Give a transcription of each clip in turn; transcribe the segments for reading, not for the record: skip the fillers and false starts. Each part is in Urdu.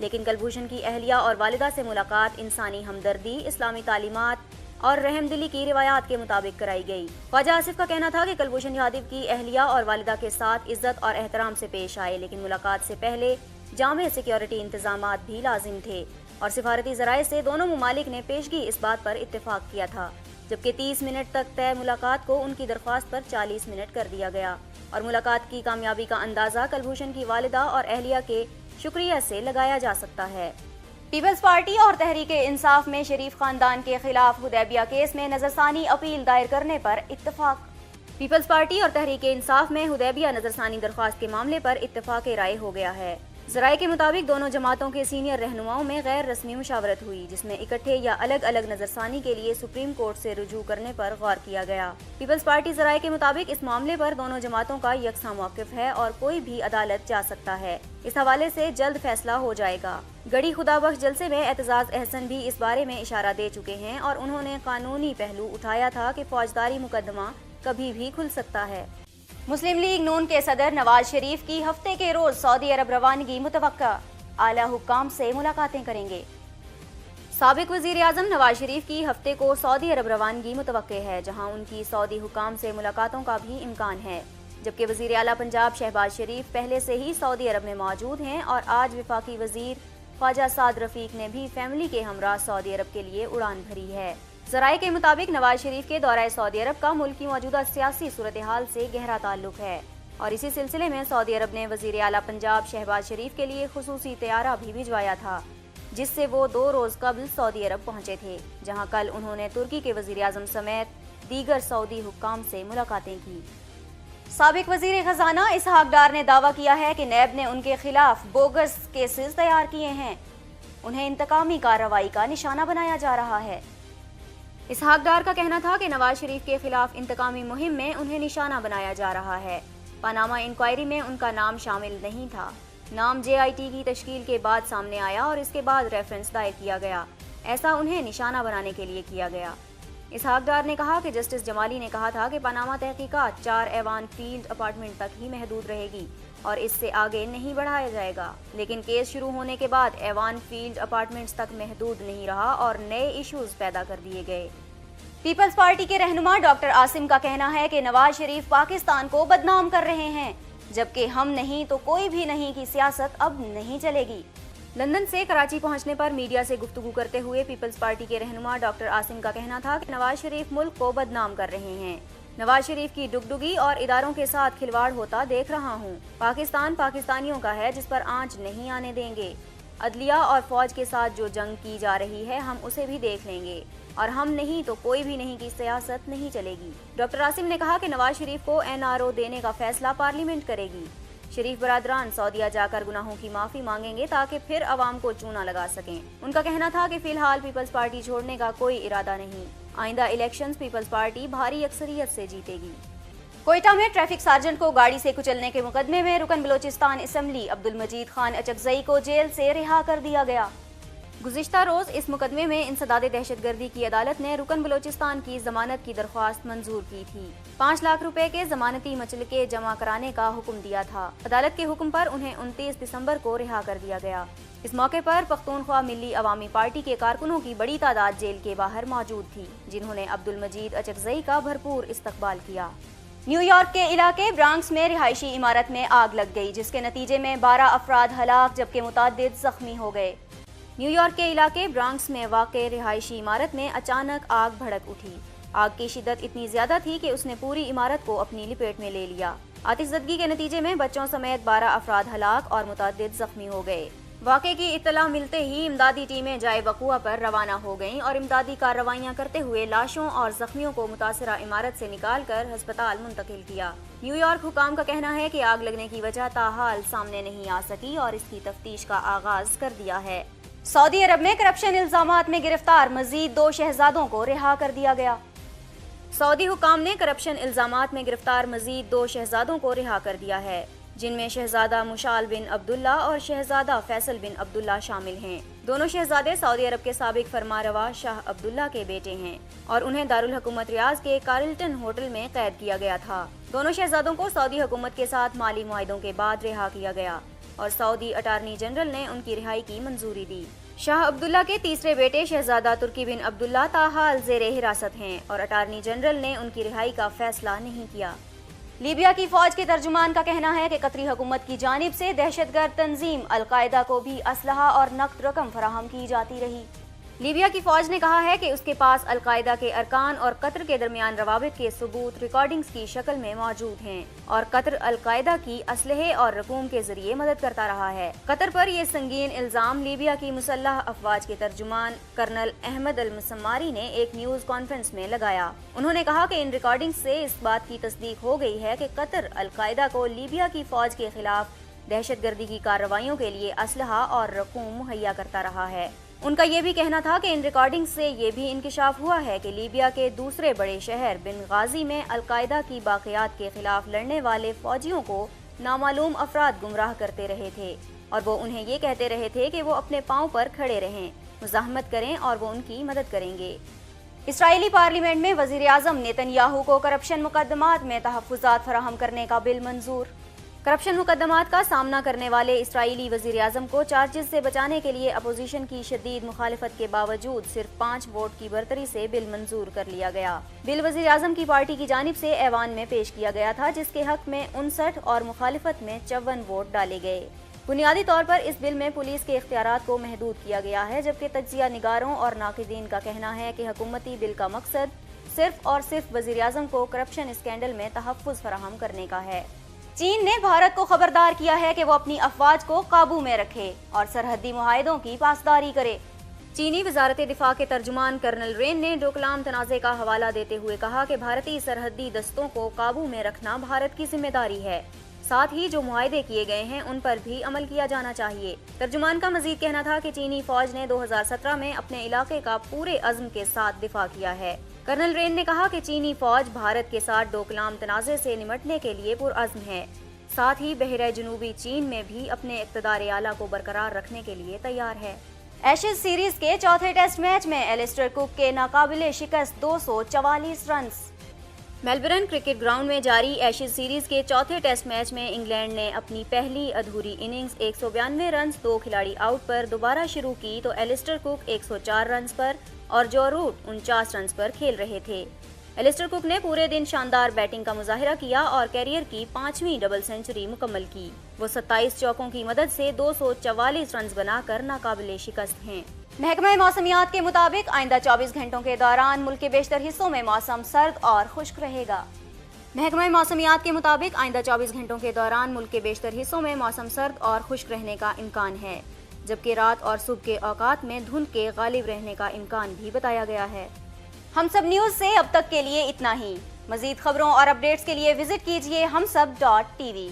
لیکن کلبھوشن کی اہلیہ اور والدہ سے ملاقات انسانی ہمدردی، اسلامی تعلیمات اور رحم دلی کی روایات کے مطابق کرائی گئی۔ خواجہ آصف کا کہنا تھا کہ کلبھوشن جادو کی اہلیہ اور والدہ کے ساتھ عزت اور احترام سے پیش آئے، لیکن ملاقات سے پہلے جامع سیکیورٹی انتظامات بھی لازم تھے، اور سفارتی ذرائع سے دونوں ممالک نے پیشگی اس بات پر اتفاق کیا تھا، جبکہ 30 منٹ تک طے ملاقات کو ان کی درخواست پر 40 منٹ کر دیا گیا، اور ملاقات کی کامیابی کا اندازہ کلبھوشن کی والدہ اور اہلیہ کے شکریہ سے لگایا جا سکتا ہے۔ پیپلز پارٹی اور تحریک انصاف میں شریف خاندان کے خلاف حدیبیہ کیس میں نظرثانی اپیل دائر کرنے پر اتفاق۔ پیپلز پارٹی اور تحریک انصاف میں حدیبیہ نظرثانی درخواست کے معاملے پر اتفاق رائے ہو گیا ہے۔ ذرائع کے مطابق دونوں جماعتوں کے سینئر رہنماؤں میں غیر رسمی مشاورت ہوئی، جس میں اکٹھے یا الگ الگ نظرثانی کے لیے سپریم کورٹ سے رجوع کرنے پر غور کیا گیا۔ پیپلز پارٹی ذرائع کے مطابق اس معاملے پر دونوں جماعتوں کا یکساں موقف ہے اور کوئی بھی عدالت جا سکتا ہے۔ اس حوالے سے جلد فیصلہ ہو جائے گا۔ گڑی خدا بخش جلسے میں اعتزاز احسن بھی اس بارے میں اشارہ دے چکے ہیں، اور انہوں نے قانونی پہلو اٹھایا تھا کہ فوجداری مقدمہ کبھی بھی کھل سکتا ہے۔ مسلم لیگ نون کے صدر نواز شریف کی ہفتے کے روز سعودی عرب روانگی متوقع، اعلیٰ حکام سے ملاقاتیں کریں گے۔ سابق وزیر اعظم نواز شریف کی ہفتے کو سعودی عرب روانگی متوقع ہے، جہاں ان کی سعودی حکام سے ملاقاتوں کا بھی امکان ہے، جبکہ وزیر اعلیٰ پنجاب شہباز شریف پہلے سے ہی سعودی عرب میں موجود ہیں، اور آج وفاقی وزیر خواجہ سعد رفیق نے بھی فیملی کے ہمراہ سعودی عرب کے لیے اڑان بھری ہے۔ ذرائع کے مطابق نواز شریف کے دورہ سعودی عرب کا ملک کی موجودہ سیاسی صورتحال سے گہرا تعلق ہے، اور اسی سلسلے میں سعودی عرب نے وزیر اعلیٰ پنجاب شہباز شریف کے لیے خصوصی طیارہ بھی بھجوایا تھا، جس سے وہ 2 روز قبل سعودی عرب پہنچے تھے، جہاں کل انہوں نے ترکی کے وزیر اعظم سمیت دیگر سعودی حکام سے ملاقاتیں کی۔ سابق وزیر خزانہ اسحاق ڈار نے دعویٰ کیا ہے کہ نیب نے ان کے خلاف بوگس کیسز تیار کیے ہیں، انہیں انتقامی کارروائی کا نشانہ بنایا جا رہا ہے۔ اسحاق ڈار کا کہنا تھا کہ نواز شریف کے خلاف انتقامی مہم میں انہیں نشانہ بنایا جا رہا ہے۔ پاناما انکوائری میں ان کا نام شامل نہیں تھا۔ نام JIT کی تشکیل کے بعد سامنے آیا اور اس کے بعد ریفرنس دائر کیا گیا۔ ایسا انہیں نشانہ بنانے کے لیے کیا گیا۔ اسحاق ڈار نے کہا کہ جسٹس جمالی نے کہا تھا کہ پاناما تحقیقات 4 ایوان فیلڈ اپارٹمنٹ تک ہی محدود رہے گی اور اس سے آگے نہیں بڑھایا جائے گا، لیکن کیس شروع ہونے کے بعد ایوان فیلڈ اپارٹمنٹس تک محدود نہیں رہا اور نئے ایشوز پیدا کر دیے گئے۔ پیپلز پارٹی کے رہنما ڈاکٹر عاصم کا کہنا ہے کہ نواز شریف پاکستان کو بدنام کر رہے ہیں، جبکہ ہم نہیں تو کوئی بھی نہیں کی سیاست اب نہیں چلے گی۔ لندن سے کراچی پہنچنے پر میڈیا سے گفتگو کرتے ہوئے پیپلز پارٹی کے رہنما ڈاکٹر عاصم کا کہنا تھا کہ نواز شریف ملک کو بدنام کر رہے ہیں۔ نواز شریف کی ڈگڈگی اور اداروں کے ساتھ کھلواڑ ہوتا دیکھ رہا ہوں۔ پاکستان پاکستانیوں کا ہے جس پر آنچ نہیں آنے دیں گے۔ عدلیہ اور فوج کے ساتھ جو جنگ کی جا رہی ہے ہم اسے بھی دیکھ لیں گے، اور ہم نہیں تو کوئی بھی نہیں کی سیاست نہیں چلے گی۔ ڈاکٹر عاصم نے کہا کہ نواز شریف کو NRO دینے کا فیصلہ پارلیمنٹ کرے گی۔ شریف برادران سعودیہ جا کر گناہوں کی معافی مانگیں گے تاکہ پھر عوام کو چونا لگا سکیں۔ ان کا کہنا تھا کہ فی الحال پیپلز پارٹی چھوڑنے کا کوئی ارادہ نہیں۔ آئندہ الیکشنز پیپلز پارٹی بھاری اکثریت سے جیتے گی۔ کوئٹہ میں ٹریفک سارجنٹ کو گاڑی سے کچلنے کے مقدمے میں رکن بلوچستان اسمبلی عبدالمجید خان اچکزئی کو جیل سے رہا کر دیا گیا۔ گزشتہ روز اس مقدمے میں انسداد دہشت گردی کی عدالت نے رکن بلوچستان کی ضمانت کی درخواست منظور کی تھی۔ 5 لاکھ روپے کے ضمانتی مچلکے جمع کرانے کا حکم دیا تھا۔ عدالت کے حکم پر انہیں 29 دسمبر کو رہا کر دیا گیا۔ اس موقع پر پختونخوا ملی عوامی پارٹی کے کارکنوں کی بڑی تعداد جیل کے باہر موجود تھی، جنہوں نے عبدالمجید اچکزئی کا بھرپور استقبال کیا۔ نیو یارک کے علاقے برانکس میں رہائشی عمارت میں آگ لگ گئی، جس کے نتیجے میں 12 افراد ہلاک جبکہ متعدد زخمی ہو گئے۔ نیو یارک کے علاقے برانکس میں واقع رہائشی عمارت میں اچانک آگ بھڑک اٹھی۔ آگ کی شدت اتنی زیادہ تھی کہ اس نے پوری عمارت کو اپنی لپیٹ میں لے لیا۔ آتش زدگی کے نتیجے میں بچوں سمیت 12 افراد ہلاک اور متعدد زخمی ہو گئے۔ واقعے کی اطلاع ملتے ہی امدادی ٹیمیں جائے وقوع پر روانہ ہو گئیں اور امدادی کارروائیاں کرتے ہوئے لاشوں اور زخمیوں کو متاثرہ عمارت سے نکال کر ہسپتال منتقل کیا۔ نیو یارک حکام کا کہنا ہے کہ آگ لگنے کی وجہ تاحال سامنے نہیں آ سکی اور اس کی تفتیش کا آغاز کر دیا ہے۔ سعودی عرب میں کرپشن الزامات میں گرفتار مزید 2 شہزادوں کو رہا کر دیا گیا۔ سعودی حکام نے کرپشن الزامات میں گرفتار مزید 2 شہزادوں کو رہا کر دیا ہے، جن میں شہزادہ مشال بن عبداللہ اور شہزادہ فیصل بن عبداللہ شامل ہیں۔ دونوں شہزادے سعودی عرب کے سابق فرمانروا شاہ عبداللہ کے بیٹے ہیں اور انہیں دارالحکومت ریاض کے کارلٹن ہوٹل میں قید کیا گیا تھا۔ دونوں شہزادوں کو سعودی حکومت کے ساتھ مالی معاہدوں کے بعد رہا کیا گیا اور سعودی اٹارنی جنرل نے ان کی رہائی کی منظوری دی۔ شاہ عبداللہ کے تیسرے بیٹے شہزادہ ترکی بن عبداللہ تاحال زیر حراست ہیں اور اٹارنی جنرل نے ان کی رہائی کا فیصلہ نہیں کیا۔ لیبیا کی فوج کے ترجمان کا کہنا ہے کہ قطری حکومت کی جانب سے دہشت گرد تنظیم القاعدہ کو بھی اسلحہ اور نقد رقم فراہم کی جاتی رہی۔ لیبیا کی فوج نے کہا ہے کہ اس کے پاس القاعدہ کے ارکان اور قطر کے درمیان روابط کے ثبوت ریکارڈنگز کی شکل میں موجود ہیں اور قطر القاعدہ کی اسلحے اور رقوم کے ذریعے مدد کرتا رہا ہے۔ قطر پر یہ سنگین الزام لیبیا کی مسلح افواج کے ترجمان کرنل احمد المسماری نے ایک نیوز کانفرنس میں لگایا۔ انہوں نے کہا کہ ان ریکارڈنگز سے اس بات کی تصدیق ہو گئی ہے کہ قطر القاعدہ کو لیبیا کی فوج کے خلاف دہشت گردی کی کارروائیوں کے لیے اسلحہ اور رقوم مہیا کرتا رہا ہے۔ ان کا یہ بھی کہنا تھا کہ ان ریکارڈنگ سے یہ بھی انکشاف ہوا ہے کہ لیبیا کے دوسرے بڑے شہر بن غازی میں القاعدہ کی باقیات کے خلاف لڑنے والے فوجیوں کو نامعلوم افراد گمراہ کرتے رہے تھے اور وہ انہیں یہ کہتے رہے تھے کہ وہ اپنے پاؤں پر کھڑے رہیں، مزاحمت کریں اور وہ ان کی مدد کریں گے۔ اسرائیلی پارلیمنٹ میں وزیر اعظم نیتن یاہو کو کرپشن مقدمات میں تحفظات فراہم کرنے کا بل منظور۔ کرپشن مقدمات کا سامنا کرنے والے اسرائیلی وزیر اعظم کو چارجز سے بچانے کے لیے اپوزیشن کی شدید مخالفت کے باوجود صرف 5 ووٹ کی برتری سے بل منظور کر لیا گیا۔ بل وزیر اعظم کی پارٹی کی جانب سے ایوان میں پیش کیا گیا تھا، جس کے حق میں 59 اور مخالفت میں 54 ووٹ ڈالے گئے۔ بنیادی طور پر اس بل میں پولیس کے اختیارات کو محدود کیا گیا ہے، جبکہ تجزیہ نگاروں اور ناقدین کا کہنا ہے کہ حکومتی بل کا مقصد صرف اور صرف وزیر اعظم کو کرپشن اسکینڈل میں تحفظ فراہم کرنے کا ہے۔ چین نے بھارت کو خبردار کیا ہے کہ وہ اپنی افواج کو قابو میں رکھے اور سرحدی معاہدوں کی پاسداری کرے۔ چینی وزارت دفاع کے ترجمان کرنل رین نے ڈوکلام تنازع کا حوالہ دیتے ہوئے کہا کہ بھارتی سرحدی دستوں کو قابو میں رکھنا بھارت کی ذمہ داری ہے، ساتھ ہی جو معاہدے کیے گئے ہیں ان پر بھی عمل کیا جانا چاہیے۔ ترجمان کا مزید کہنا تھا کہ چینی فوج نے 2017 میں اپنے علاقے کا پورے عزم کے ساتھ دفاع کیا ہے۔ کرنل رین نے کہا کہ چینی فوج بھارت کے ساتھ ڈوکلام تنازع سے نمٹنے کے لیے پرعزم ہے، ساتھ ہی بحیرہ جنوبی چین میں بھی اپنے اقتدار اعلیٰ کو برقرار رکھنے کے لیے تیار ہے۔ ایشز سیریز کے چوتھے ٹیسٹ میچ میں ایلسٹر کک کے ناقابل شکست 244 رنز۔ میلبرن کرکٹ گراؤنڈ میں جاری ایشز سیریز کے چوتھے ٹیسٹ میچ میں انگلینڈ نے اپنی پہلی ادھوری اننگز 192 رنز 2 کھلاڑی آؤٹ پر دوبارہ شروع کی تو ایلسٹر کک 104 رنز پر اور جو روٹ 49 رنز پر کھیل رہے تھے۔ ایلسٹر کک نے پورے دن شاندار بیٹنگ کا مظاہرہ کیا اور کیریئر کی 5ویں ڈبل سنچری مکمل کی۔ وہ 27 چوکوں کی مدد سے 244 رنز بنا کر ناقابل شکست ہیں۔ محکمہ موسمیات کے مطابق آئندہ 24 گھنٹوں کے دوران ملک کے بیشتر حصوں میں موسم سرد اور خشک رہے گا۔ محکمہ موسمیات کے مطابق آئندہ 24 گھنٹوں کے دوران ملک کے بیشتر حصوں میں موسم سرد اور خشک رہنے کا امکان ہے، جبکہ رات اور صبح کے اوقات میں دھند کے غالب رہنے کا امکان بھی بتایا گیا ہے۔ ہم سب نیوز سے اب تک کے لیے اتنا ہی۔ مزید خبروں اور اپڈیٹس کے لیے وزٹ کیجیے humsab.tv۔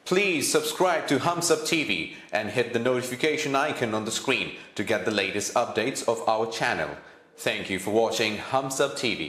Please subscribe to Humsab TV and hit the notification icon on the screen to get the latest updates of our channel. Thank you for watching Humsab TV.